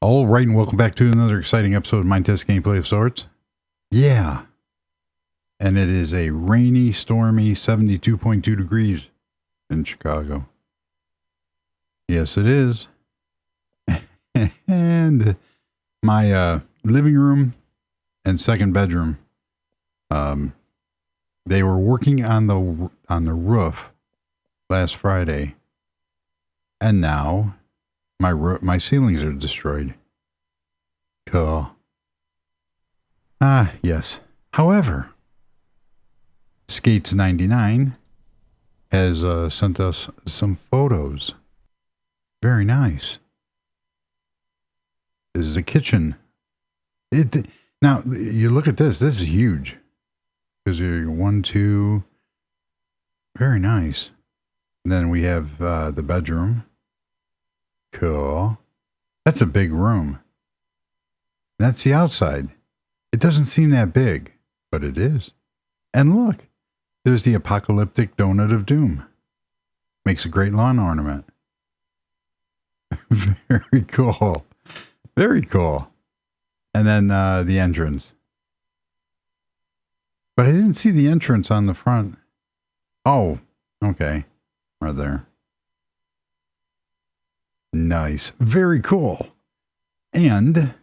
All right, and welcome back to another exciting episode of Minetest Gameplay of sorts. Yeah, and it is a rainy, stormy 72.2 degrees in Chicago. Yes, it is. And my living room and second bedroom, they were working on the roof last Friday, and now my ceilings are destroyed. Cool. Ah, yes. However, Skates99 has sent us some photos. Very nice. This is a kitchen. Now, you look at this. This is huge. Because you're 1, 2. Very nice. And then we have the bedroom. Cool. That's a big room. That's the outside. It doesn't seem that big, but it is. And look, there's the apocalyptic donut of doom. Makes a great lawn ornament. Very cool. Very cool. And then the entrance. But I didn't see the entrance on the front. Oh, okay. Right there. Nice. Very cool. And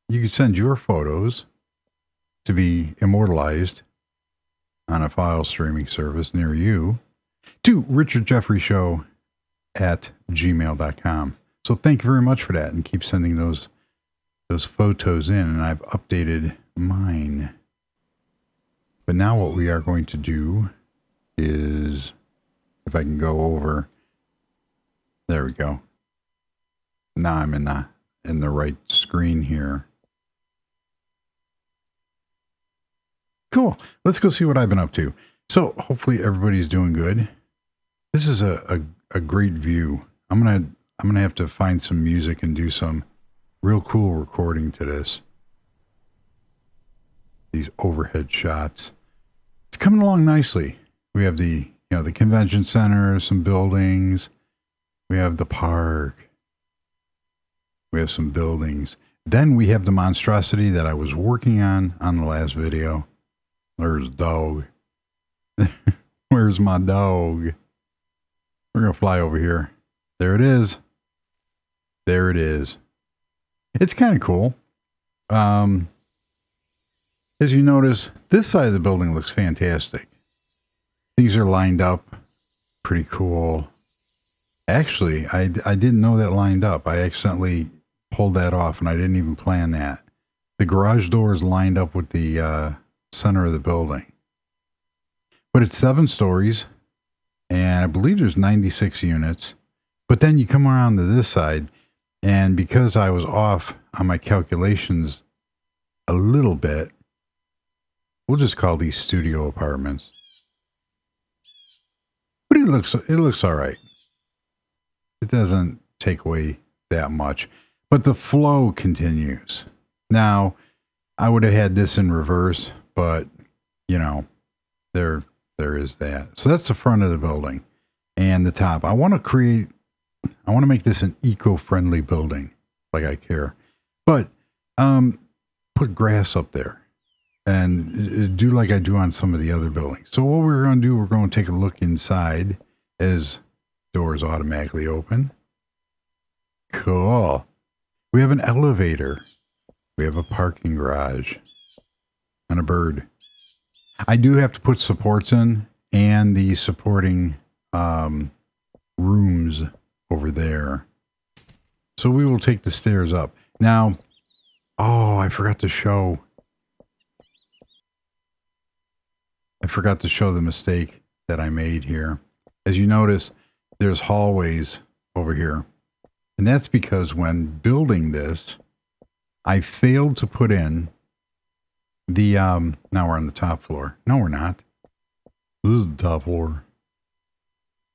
you can send your photos to be immortalized on a file streaming service near you to richardjeffreyshow@gmail.com. So thank you very much for that, and keep sending those photos in, and I've updated mine. But now what we are going to do is, if I can go over, there we go. Now I'm in the right screen here. Cool. Let's go see what I've been up to. So hopefully everybody's doing good. This is a great view. I'm gonna have to find some music and do some real cool recording to this. These overhead shots. It's coming along nicely. We have the convention center, some buildings. We have the park. We have some buildings. Then we have the monstrosity that I was working on the last video. There's dog. Where's my dog? We're going to fly over here. There it is. There it is. It's kind of cool. As you notice, this side of the building looks fantastic. These are lined up. Pretty cool. Actually, I didn't know that lined up. I accidentally pulled that off, and I didn't even plan that. The garage door is lined up with the center of the building. But it's 7 stories, and I believe there's 96 units. But then you come around to this side, and because I was off on my calculations a little bit, we'll just call these studio apartments. But it looks all right. It doesn't take away that much, but the flow continues. Now, I would have had this in reverse, but there is that. So that's the front of the building and the top. I want to make this an eco-friendly building, like I care. But put grass up there and do like I do on some of the other buildings. So what we're going to do, we're going to take a look inside as doors automatically open. Cool. We have an elevator. We have a parking garage and a bird. I do have to put supports in and the supporting rooms over there. So we will take the stairs up. Now, I forgot to show the mistake that I made here. As you notice, there's hallways over here. And that's because when building this, I failed to put in the, now we're on the top floor. No, we're not. This is the top floor.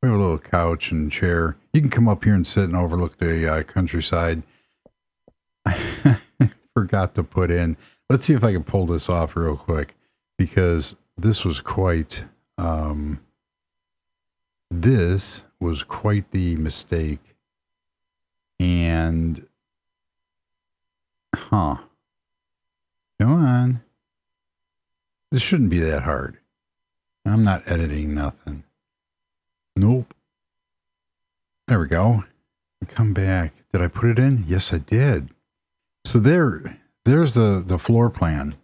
We have a little couch and chair. You can come up here and sit and overlook the countryside. I forgot to put in. Let's see if I can pull this off real quick, because this was quite the mistake. And Huh. Come on. This shouldn't be that hard. I'm not editing nothing. Nope. There we go. Come back. Did I put it in? Yes, I did. So there's the floor plan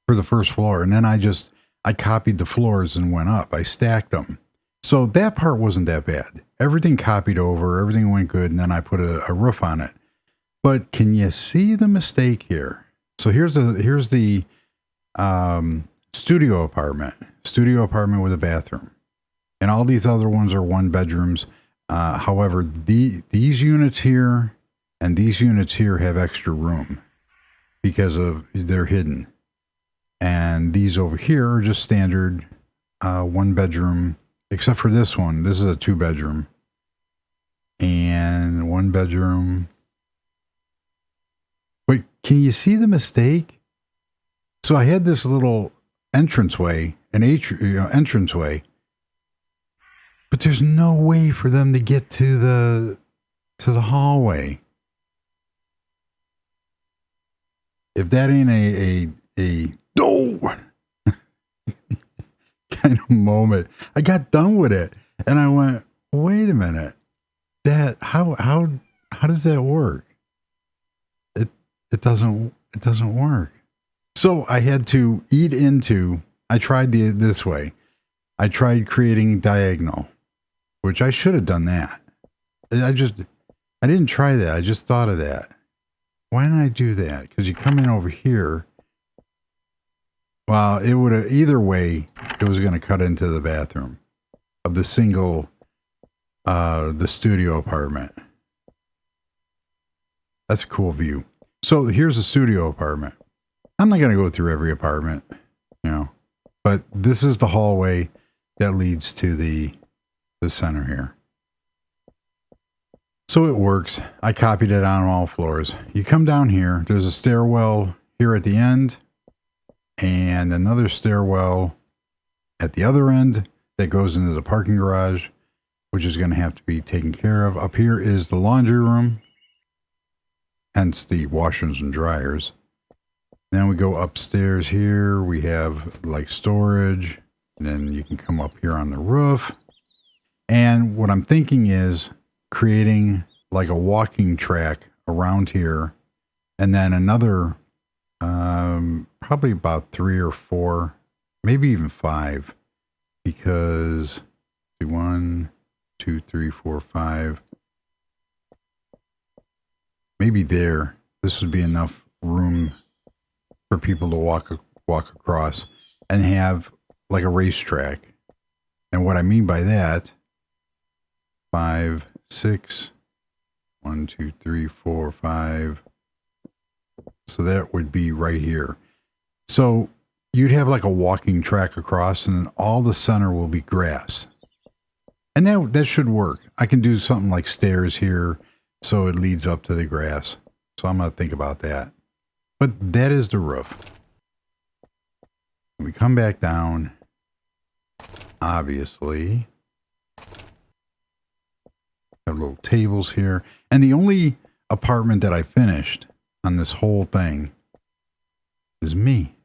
for the first floor. And then I copied the floors and went up. I stacked them. So that part wasn't that bad. Everything copied over. Everything went good. And then I put a roof on it. But can you see the mistake here? So here's the studio apartment with a bathroom. And all these other ones are 1 bedrooms. However, these units here and these units here have extra room because they're hidden. And these over here are just standard 1 bedroom, except for this one. This is a 2 bedroom and 1 bedroom. But can you see the mistake? So I had this little entranceway, entranceway, but there's no way for them to get to the hallway. If that ain't a kind of moment, I got done with it and I went, wait a minute, that how does that work? It doesn't work. So I had to I tried this way. I tried creating diagonal, which I should have done that. I didn't try that. I just thought of that. Why didn't I do that? Because you come in over here. Well, it would have, either way, it was going to cut into the bathroom of the single, the studio apartment. That's a cool view. So here's the studio apartment. I'm not going to go through every apartment, but this is the hallway that leads to the center here. So it works. I copied it on all floors. You come down here, there's a stairwell here at the end and another stairwell at the other end that goes into the parking garage, which is going to have to be taken care of. Up here is the laundry room, hence the washers and dryers. Then we go upstairs here. We have like storage, and then you can come up here on the roof. And what I'm thinking is creating like a walking track around here, and then another, probably about 3 or 4, maybe even 5, because 1, 2, 3, 4, 5, maybe there. This would be enough room for people to walk across and have like a racetrack. And what I mean by that, 5, 6, 1, 2, 3, 4, 5. So that would be right here. So you'd have like a walking track across, and then all the center will be grass. And that should work. I can do something like stairs here so it leads up to the grass. So I'm going to think about that. But that is the roof. When we come back down, obviously, have little tables here. And the only apartment that I finished on this whole thing is me.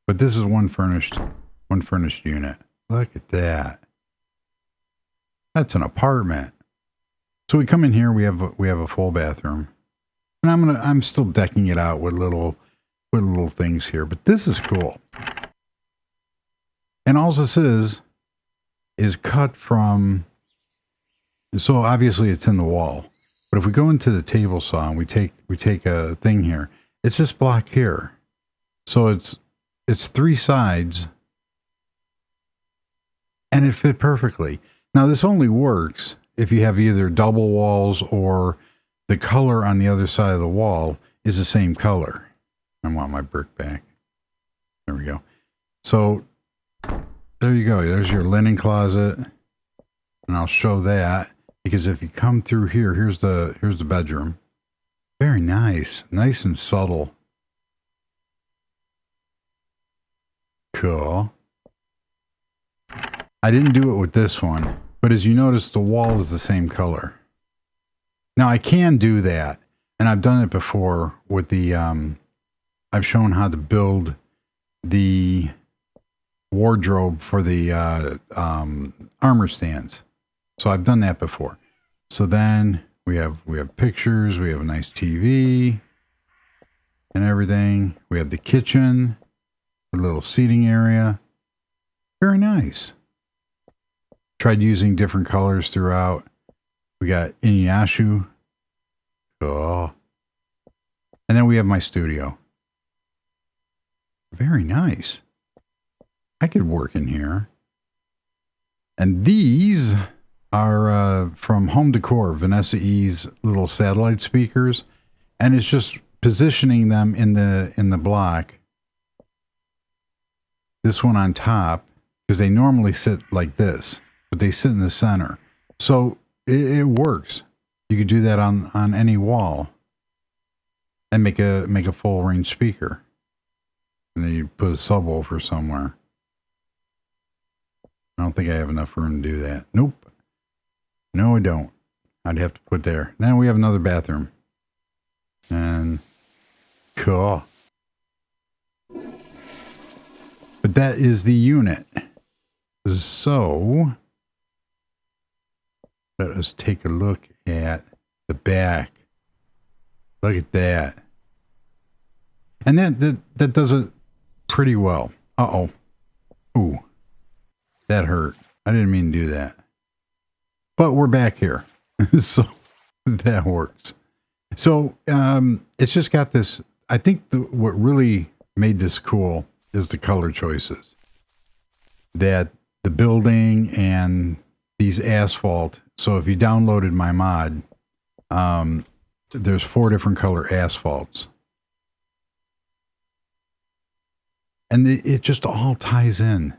But this is one furnished unit. Look at that. That's an apartment. So we come in here, we have a full bathroom. And I'm still decking it out with little things here, but this is cool. And all this is cut from, so obviously it's in the wall. But if we go into the table saw and we take a thing here, it's this block here. So it's 3 sides and it fit perfectly. Now this only works if you have either double walls or the color on the other side of the wall is the same color. I want my brick back. There we go. So there you go. There's your linen closet. And I'll show that because if you come through here, here's the bedroom. Very nice. Nice and subtle. Cool. I didn't do it with this one, but as you notice, the wall is the same color. Now I can do that, and I've done it before with the, I've shown how to build the wardrobe for the armor stands. So I've done that before. So then we have pictures, we have a nice TV and everything. We have the kitchen, a little seating area. Very nice. Tried using different colors throughout. We got Inuyasha. Oh. And then we have my studio. Very nice. I could work in here. And these are from Home Decor, Vanessa E's little satellite speakers. And it's just positioning them in the block. This one on top, because they normally sit like this, but they sit in the center. So it works. You could do that on any wall and make a full range speaker. And then you put a subwoofer somewhere. I don't think I have enough room to do that. Nope. No, I don't. I'd have to put there. Now we have another bathroom. And cool. But that is the unit. So let us take a look at the back. Look at that. And that does it pretty well. Uh-oh. Ooh. That hurt. I didn't mean to do that. But we're back here. So that works. So it's just got this. I think what really made this cool is the color choices. That the building and these asphalt. So if you downloaded my mod, there's 4 different color asphalts. And it just all ties in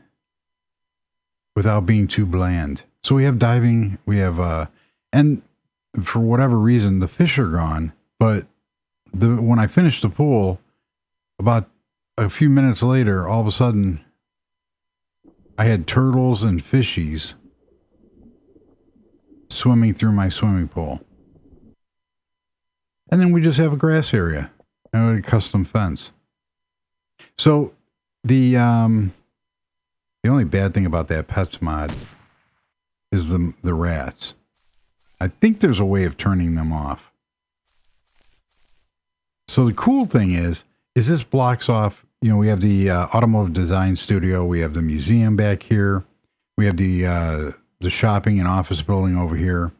without being too bland. So we have diving, we have, and for whatever reason, the fish are gone. But when I finished the pool, about a few minutes later, all of a sudden, I had turtles and fishies swimming through my swimming pool. And then we just have a grass area and a custom fence. So the only bad thing about that pets mod is the rats. I think there's a way of turning them off. So the cool thing is this blocks off, we have the automotive design studio, we have the museum back here, we have the shopping and office building over here.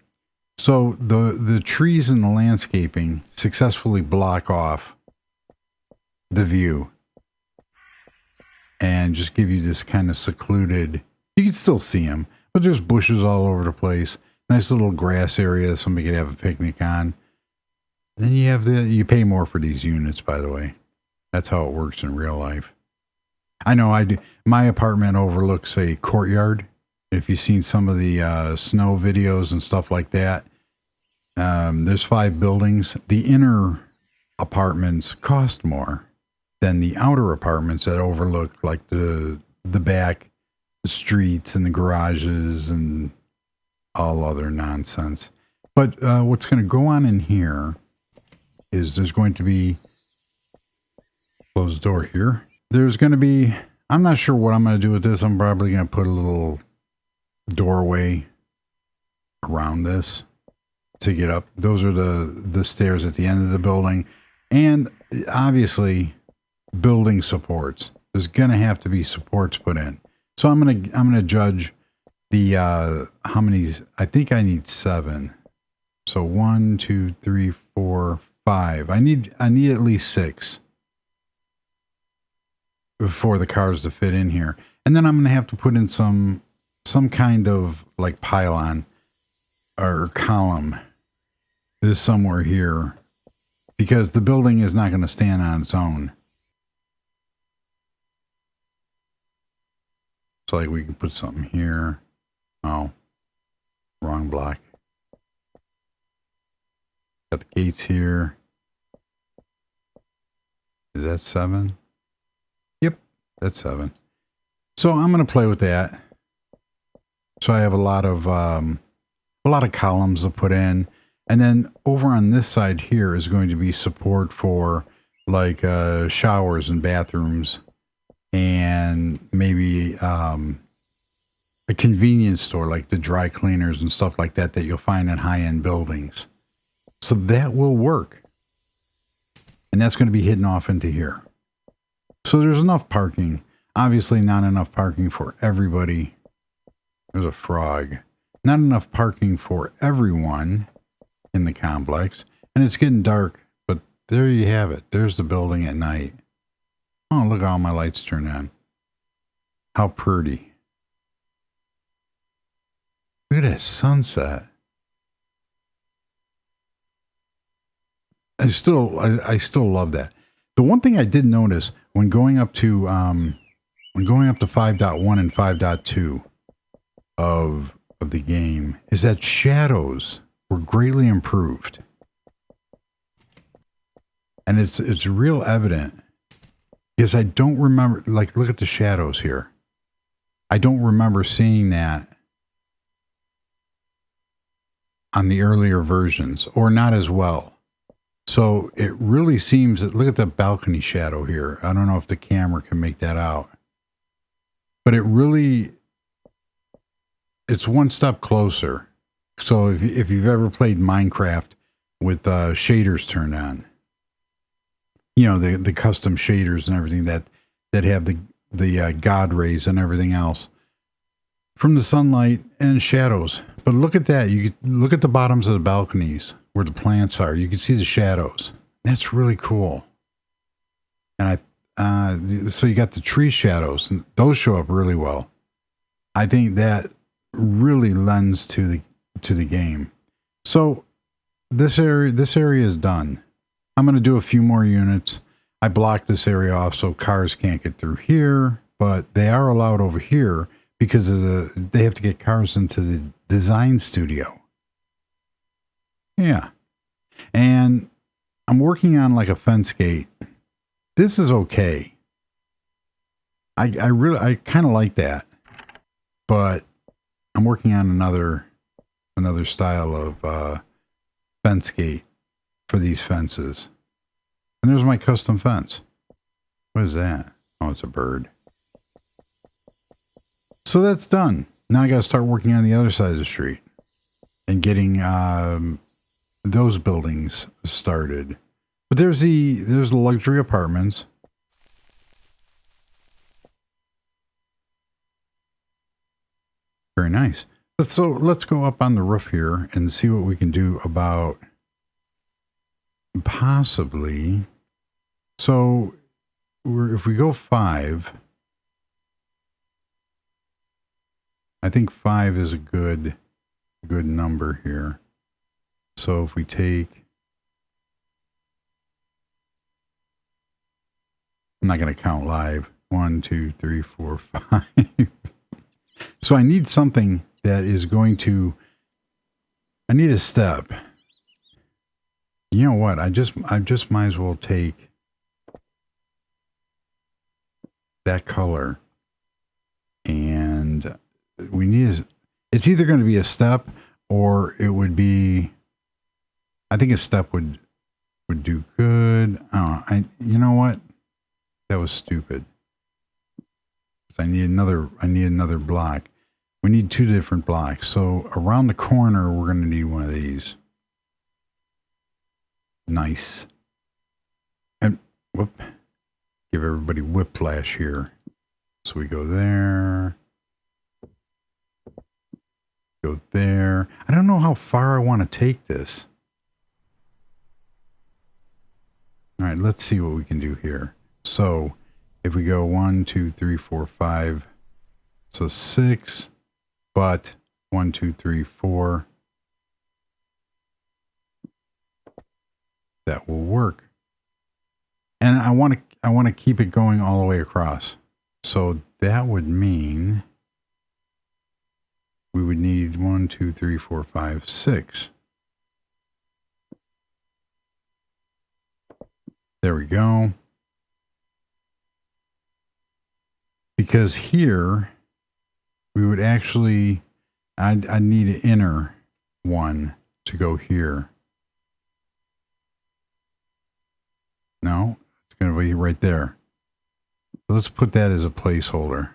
So the trees and the landscaping successfully block off the view and just give you this kind of secluded, you can still see them, but there's bushes all over the place. Nice little grass area somebody could have a picnic on. Then you pay more for these units, by the way. That's how it works in real life. I know I do. My apartment overlooks a courtyard. If you've seen some of the snow videos and stuff like that, there's 5 buildings. The inner apartments cost more than the outer apartments that overlook like the back, the streets and the garages and all other nonsense. But what's going to go on in here is there's going to be closed door here. There's going to be, I'm not sure what I'm going to do with this. I'm probably going to put a little doorway around this to get up. Those are the stairs at the end of the building. And obviously building supports. There's going to have to be supports put in. So I'm going to judge the how many. I think I need 7. So 1, 2, 3, 4, 5. I need at least 6 for the cars to fit in here. And then I'm going to have to put in some kind of like pylon or column. This somewhere here because the building is not going to stand on its own. So like we can put something here. Oh, wrong block. Got the gates here. Is that 7? Yep, that's 7. So I'm going to play with that. So I have a lot of columns to put in. And then over on this side here is going to be support for like showers and bathrooms and maybe a convenience store like the dry cleaners and stuff like that that you'll find in high-end buildings. So that will work. And that's going to be hidden off into here. So there's enough parking. Obviously not enough parking for everybody. There's a frog. Not enough parking for everyone in the complex, and it's getting dark, but there you have it. There's the building at night. Oh, look, all my lights turned on. How pretty. Look at that sunset. I still love that. The one thing I did notice when going up to 5.1 and 5.2 of the game is that shadows were greatly improved. And it's real evident because I don't remember, like, look at the shadows here. I don't remember seeing that on the earlier versions, or not as well. So it really seems that, look at the balcony shadow here. I don't know if the camera can make that out, but it's one step closer. So if you've ever played Minecraft with shaders turned on, you know, the custom shaders and everything that have the God rays and everything else from the sunlight and shadows. But look at that. You look at the bottoms of the balconies where the plants are. You can see the shadows. That's really cool. And so you got the tree shadows, and those show up really well. I think that really lends to the game. So this area is done. I'm going to do a few more units. I blocked this area off so cars can't get through here, but they are allowed over here because they have to get cars into the design studio. Yeah. And I'm working on like a fence gate. This is okay. I kind of like that, but I'm working on another style of fence gate for these fences. And there's my custom fence. What is that? Oh, it's a bird. So that's done. Now I got to start working on the other side of the street and getting those buildings started. But there's the luxury apartments. Very nice. Let's go up on the roof here and see what we can do about possibly. So if we go 5, I think 5 is a good number here. So if we take, I'm not going to count live. 1, 2, 3, 4, 5. So I need something that is going to, I need a step. You know what? I just might as well take that color, and we need, it's either going to be a step or it would be, I think a step would do good. You know what? That was stupid. I need another block. We need 2 different blocks. So around the corner, we're going to need one of these. Nice. And whoop, give everybody whiplash here. So we go there. Go there. I don't know how far I want to take this. All right, let's see what we can do here. So if we go 1, 2, 3, 4, 5, so 6, but 1, 2, 3, 4, that will work. And I want to keep it going all the way across. So that would mean we would need 1, 2, 3, 4, 5, 6. There we go. Because here we would actually, I'd need an inner one to go here. No, it's going to be right there. So let's put that as a placeholder.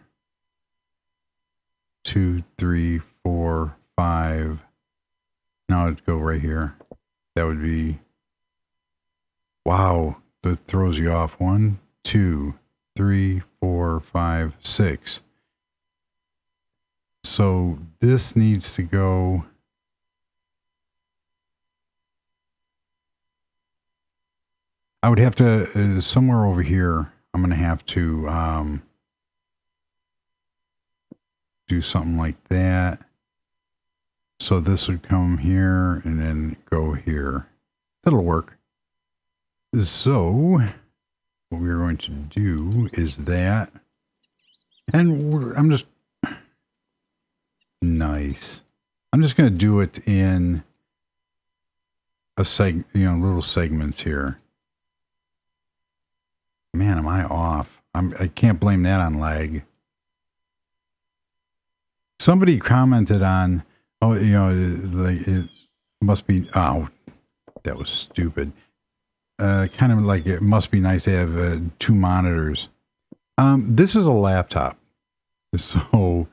2, 3, 4, 5. Now it'd go right here. That would be, wow, that throws you off. 1, 2, 3, 4, 5, 6. So this needs to go. I would have to, somewhere over here, I'm going to have to do something like that. So this would come here and then go here. That'll work. So what we're going to do is that. And I'm just, nice. I'm just going to do it in a little segments here. Man, am I off? I can't blame that on lag. Somebody commented on, oh, like it must be, oh, that was stupid. Kind of like it must be nice to have 2 monitors. This is a laptop. So,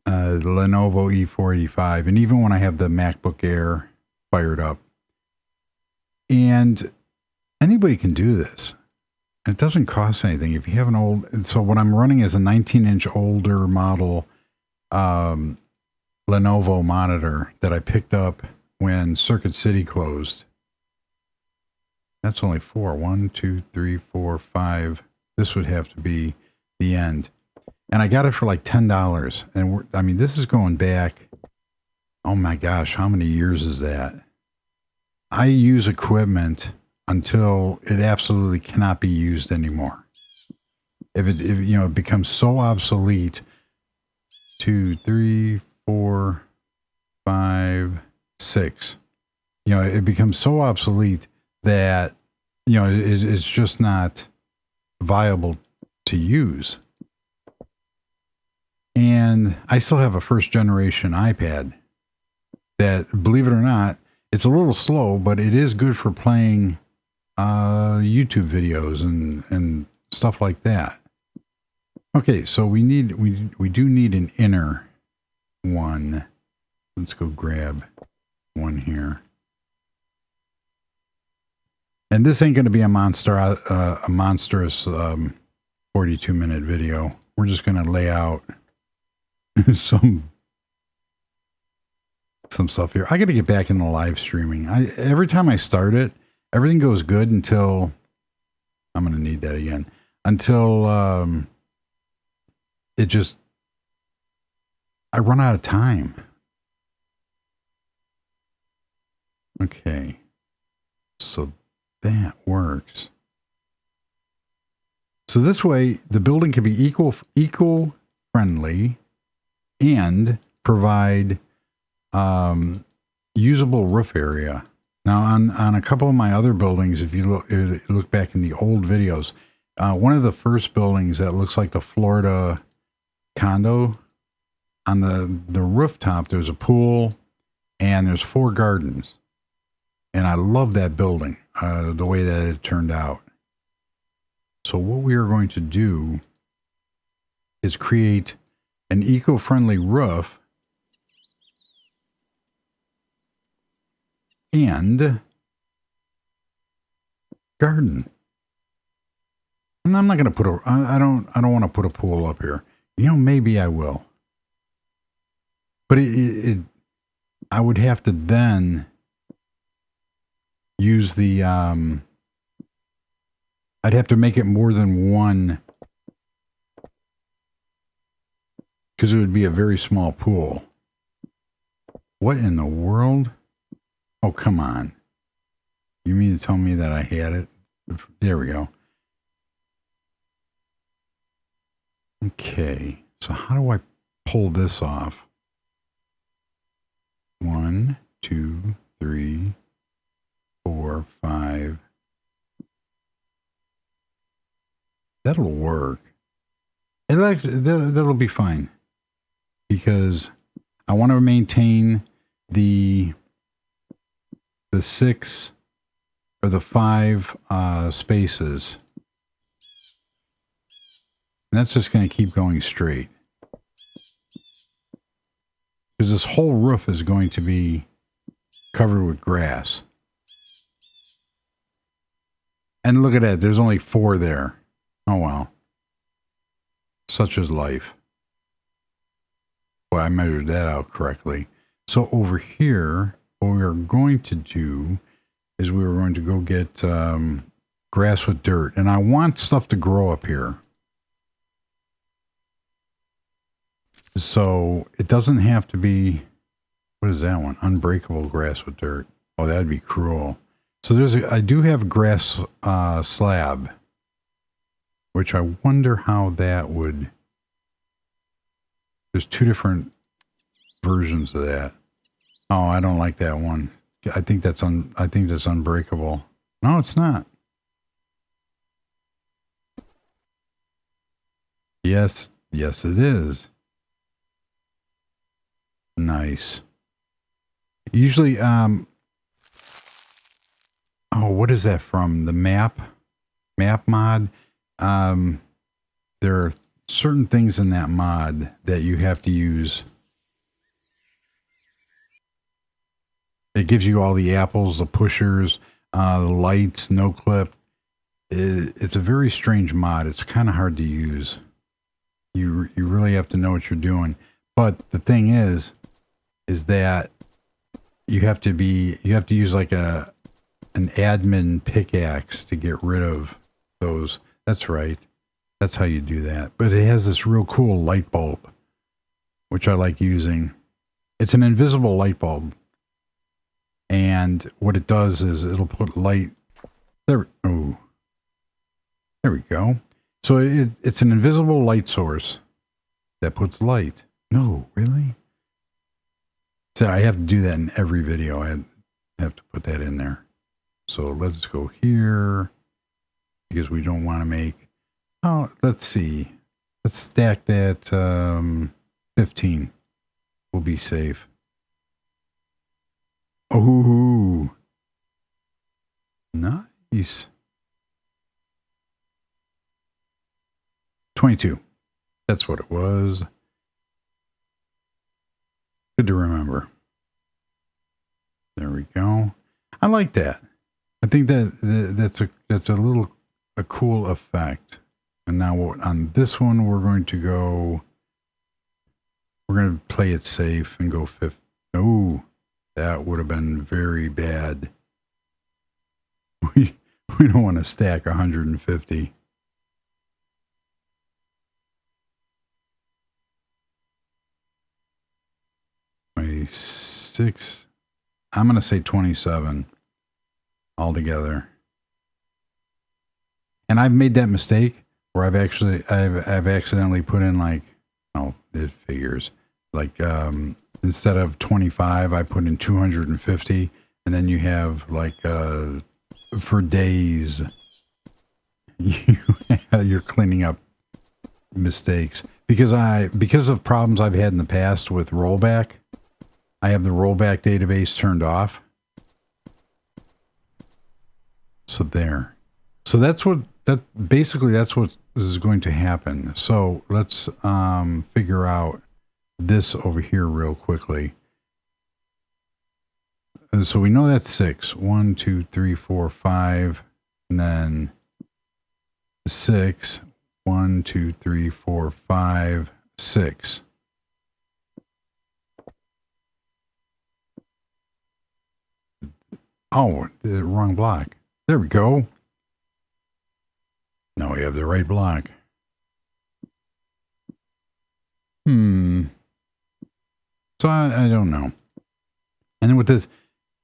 the Lenovo E485, and even when I have the MacBook Air fired up, and anybody can do this. It doesn't cost anything. If you have an old, so what I'm running is a 19-inch older model Lenovo monitor that I picked up when Circuit City closed. That's only 4. 1, 2, 3, 4, 5. This would have to be the end. And I got it for like $10. And I mean, this is going back. Oh my gosh, how many years is that? I use equipment until it absolutely cannot be used anymore. If it becomes so obsolete. 2, 3, 4, 5, 6. It becomes so obsolete that it's just not viable to use. And I still have a first generation iPad that, believe it or not, it's a little slow, but it is good for playing YouTube videos and stuff like that. Okay, so we do need an inner one. Let's go grab one here. And this ain't going to be a monstrous 42-minute video. We're just going to lay out some stuff here. I got to get back into live streaming. Every time I start it, everything goes good until I'm going to need that again. Until I run out of time. Okay. So that works. So this way, the building can be eco-friendly and provide usable roof area. Now, on a couple of my other buildings, if you look back in the old videos, one of the first buildings that looks like the Florida condo, on the rooftop, there's a pool and there's 4 gardens. And I love that building, the way that it turned out. So what we are going to do is create an eco-friendly roof and garden. And I'm not going to put I don't want to put a pool up here. Maybe I will. But I would have to then use the, I'd have to make it more than one, because it would be a very small pool. What in the world? Oh, come on. You mean to tell me that I had it? There we go. Okay. So how do I pull this off? 1, 2, 3, 4, 5. That'll work. That'll be fine, because I want to maintain the 6 or the 5 spaces. And that's just going to keep going straight. Because this whole roof is going to be covered with grass. And look at that, there's only 4 there. Oh well. Such is life. Well, I measured that out correctly. So over here, what we are going to do is we are going to go get grass with dirt. And I want stuff to grow up here. So it doesn't have to be, what is that one? Unbreakable grass with dirt. Oh, that'd be cruel. So I do have a grass slab, which I wonder how that would, there's 2 different versions of that. Oh, I don't like that one. I think that's unbreakable. No, it's not. Yes, it is. Nice. Usually, oh, what is that from? The map mod? There are certain things in that mod that you have to use. It gives you all the apples, the pushers, the lights, no clip. It's a very strange mod. It's kind of hard to use. You really have to know what you're doing. But the thing is that you have to use like an admin pickaxe to get rid of those. That's right. That's how you do that. But it has this real cool light bulb, which I like using. It's an invisible light bulb. And what it does is it'll put light there. Oh, there we go. So it's an invisible light source that puts light. No, really? So I have to do that in every video. I have to put that in there. So let's go here because we don't want to make, oh, let's see. Let's stack that 15. We'll be safe. Oh, nice. 22. That's what it was. Good to remember. There we go. I like that. I think that's a cool effect. And now on this one, we're going to play it safe and go 5th. Oh, that would have been very bad. We don't want to stack 150. Six. I'm going to say 27 altogether. And I've made that mistake where I've accidentally put in like, oh, it figures like, instead of 25, I put in 250, and then you have like, for days, you're cleaning up mistakes because of problems I've had in the past with rollback. I have the rollback database turned off. So there. So that's what is going to happen. So let's figure out this over here real quickly. So we know that's 6. 1, 2, 3, 4, 5, and then 6. 1, 2, 3, 4, 5, 6. Oh, the wrong block. There we go. Now we have the right block. So I don't know. And then with this,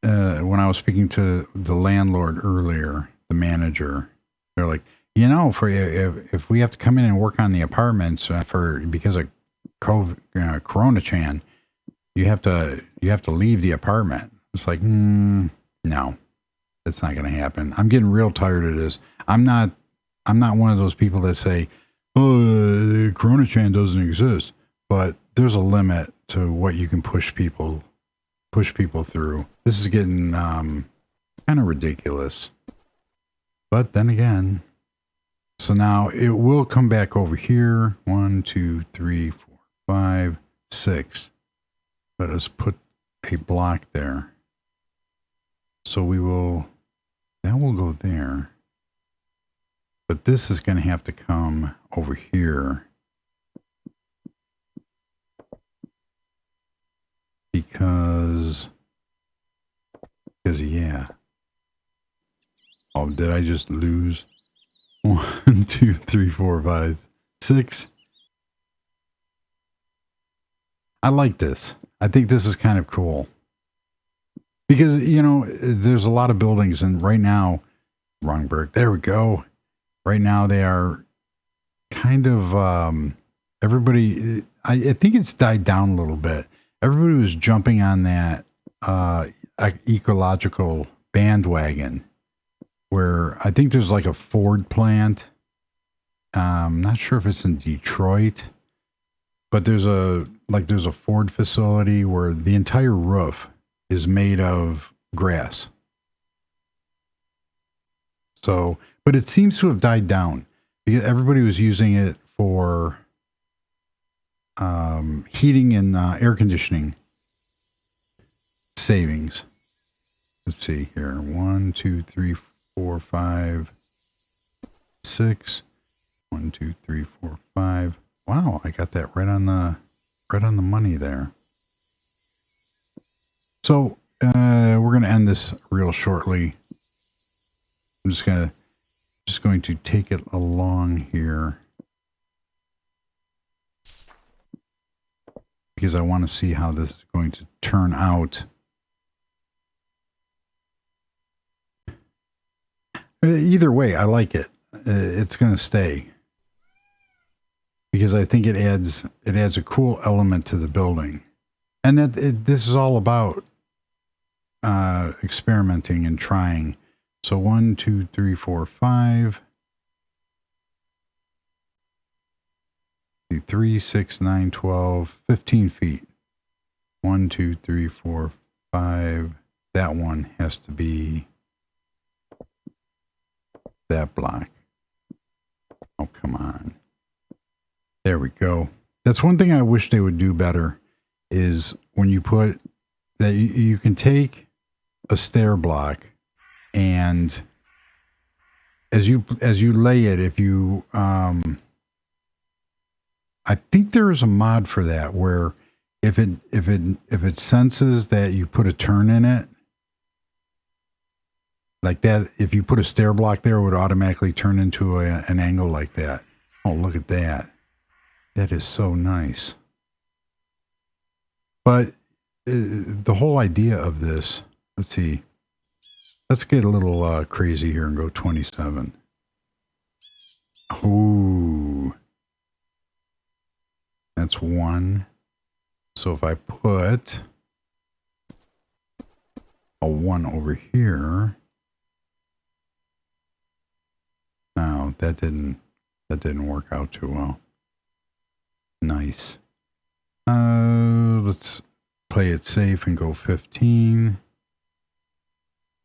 when I was speaking to the landlord earlier, the manager, they're like, you know, if we have to come in and work on the apartments because of COVID, Corona Chan, you have to leave the apartment. It's like, no, that's not going to happen. I'm getting real tired of this. I'm not one of those people that say, oh, Corona Chan doesn't exist, but there's a limit to what you can push people through. This is getting kind of ridiculous. But then again, so now it will come back over here. 1, 2, 3, 4, 5, 6. Let us put a block there. So that will go there. But this is going to have to come over here. Because yeah. Oh, did I just lose? 1, 2, 3, 4, 5, 6. I like this. I think this is kind of cool. Because, you know, there's a lot of buildings, and right now, wrong brick, there we go. Right now they are kind of, everybody, I think it's died down a little bit. Everybody was jumping on that ecological bandwagon where I think there's like a Ford plant. I'm not sure if it's in Detroit, but there's a Ford facility where the entire roof is made of grass. So, but it seems to have died down because everybody was using it for heating and air conditioning savings. Let's see here. 1, 2, 3, 4, 5, 6. 1, 2, 3, 4, 5. Wow, I got that right on the money there. So we're gonna end this real shortly. I'm just going to take it along here because I want to see how this is going to turn out. Either way, I like it. It's going to stay because I think it adds a cool element to the building, and this is all about experimenting and trying. So 1, 2, 3, 4, 5, 3, 6, 9, 12, 15 feet. 1, 2, 3, 4, 5. That one has to be that block. Oh, come on. There we go. That's one thing I wish they would do better is when you put that you can take a stair block and as you lay it, if you I think there is a mod for that where if it senses that you put a turn in it, like that, if you put a stair block there, it would automatically turn into an angle like that. Oh, look at that. That is so nice. But the whole idea of this, let's see. Let's get a little crazy here and go 27. Ooh. That's 1. So if I put a 1 over here. No, that didn't work out too well. Nice. Let's play it safe and go 15.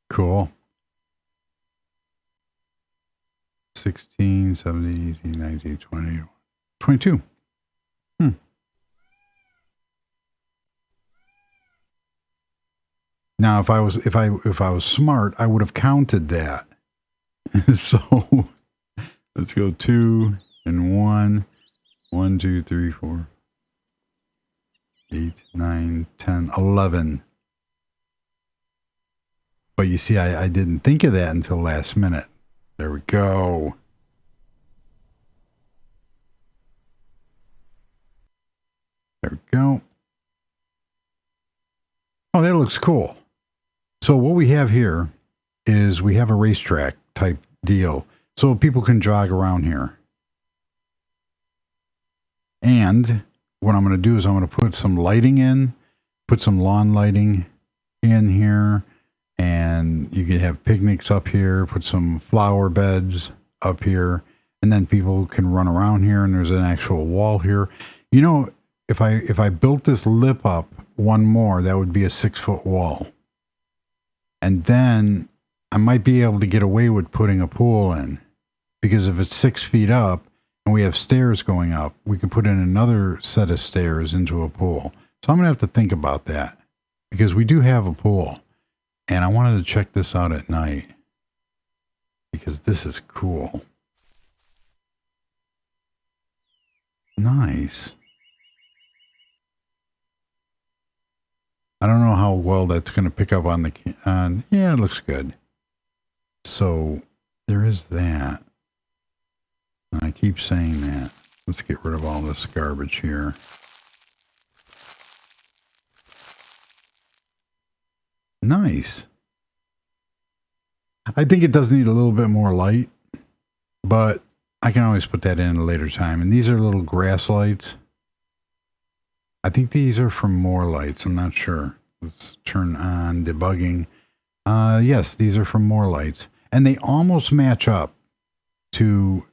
Cool. 16, 17, 18, 19, 20, 22. Now, if I was smart, I would have counted that. So let's go 2 and 1. 1, 2, 3, 4, 8, 9, 10, 11. But you see, I didn't think of that until last minute. There we go. There we go. Oh, that looks cool. So what we have here is we have a racetrack type deal. So people can jog around here. And what I'm going to do is I'm going to put some lighting in, put some lawn lighting in here, and you can have picnics up here, put some flower beds up here, and then people can run around here, and there's an actual wall here. You know, if I built this lip up one more, that would be a 6-foot wall. And then I might be able to get away with putting a pool in, because if it's 6 feet up and we have stairs going up, we could put in another set of stairs into a pool. So I'm going to have to think about that, because we do have a pool, and I wanted to check this out at night because this is cool. Nice. I don't know how well that's going to pick up on the yeah, it looks good. So there is that. And I keep saying that. Let's get rid of all this garbage here. Nice. I think it does need a little bit more light, but I can always put that in at a later time. And these are little grass lights. I think these are from more lights. I'm not sure. Let's turn on debugging. Yes, these are from more lights. And they almost match up to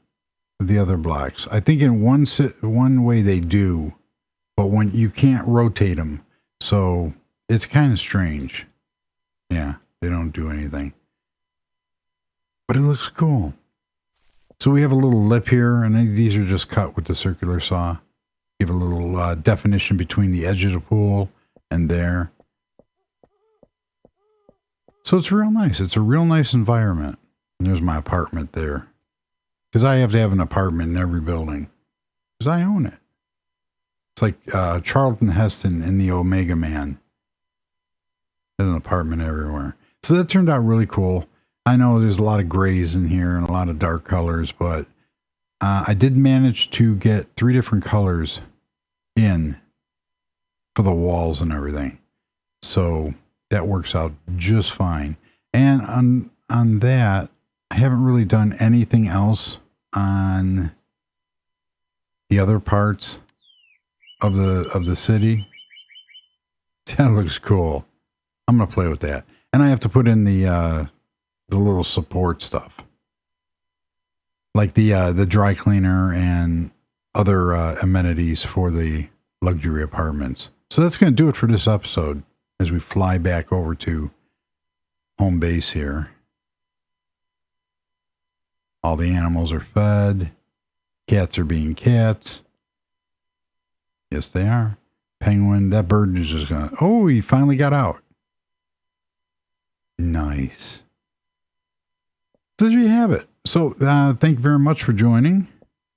the other blocks. I think in one way they do, but when you can't rotate them. So it's kind of strange. Yeah, they don't do anything. But it looks cool. So we have a little lip here, and these are just cut with the circular saw. Give a little definition between the edge of the pool and there. So it's real nice. It's a real nice environment. And there's my apartment there. Because I have to have an apartment in every building. Because I own it. It's like Charlton Heston in the Omega Man. There's an apartment everywhere. So that turned out really cool. I know there's a lot of grays in here and a lot of dark colors, but I did manage to get 3 different colors in for the walls and everything. So that works out just fine. And on that, I haven't really done anything else on the other parts of the city. That looks cool. I'm going to play with that. And I have to put in the little support stuff, like the dry cleaner and other amenities for the luxury apartments. So that's going to do it for this episode as we fly back over to home base here. All the animals are fed. Cats are being cats. Yes, they are. Penguin, that bird is just going to... Oh, he finally got out. Nice. So there you have it. So thank you very much for joining.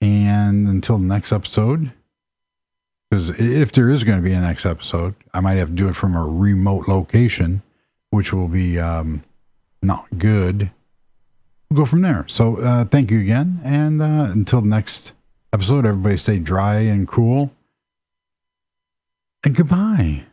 And until the next episode, because if there is going to be a next episode, I might have to do it from a remote location, which will be not good. We'll go from there. So thank you again. And until the next episode, everybody stay dry and cool. And goodbye.